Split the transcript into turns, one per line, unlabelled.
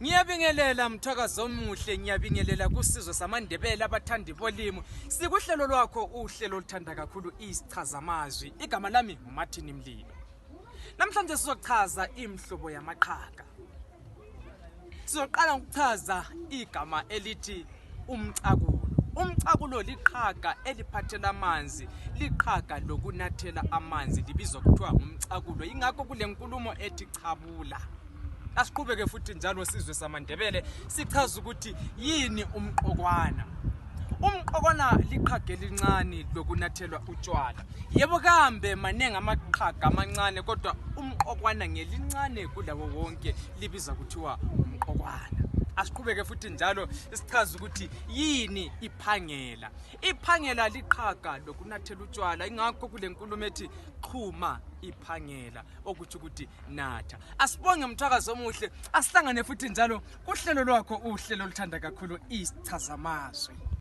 Ngiyabingelela Mthakazo omuhle, ngiyabingelela kusizwe samaNdebele abathandi bolimo. Sikuhlelo lwakho uhlelo oluthanda kakhulu isichazamazwi. Igama lami uMartin Mlilo. Namhlanje sizochaza imhlobo yamaqhaga. Sizoqala ukuchaza igama elithi umcakulo. Umcakulo liqhaga eliphathela amanzi, liqhaga lokunathela amanzi libizwa kuthiwa umcakulo. Ingakho kule nkulumo ethi chabula. Asiqhubeke futhi njalo sizwe samaNdebele sichaza ukuthi yini umqokwana. Umqokwana liqhaga elincane lokunathelwa utshwala. Yebo kambe manengi amaqhaga amancane kodwa umqokwana ngelincane kulawo wonke libiza kuthiwa umqokwana. Asiqhubeke futhi njalo sichaza ukuthi yini iphangela. Iphangela liqhaga lokunathela utshwala. Ingakho kule nkulumo ethi xhuma iphangela okuthi ukuthi natha. Asibonge Mthakazo omuhle, asihlangane futhi njalo kuhlelo lwakho uhlelo oluthanda kakhulu isichazamazwi.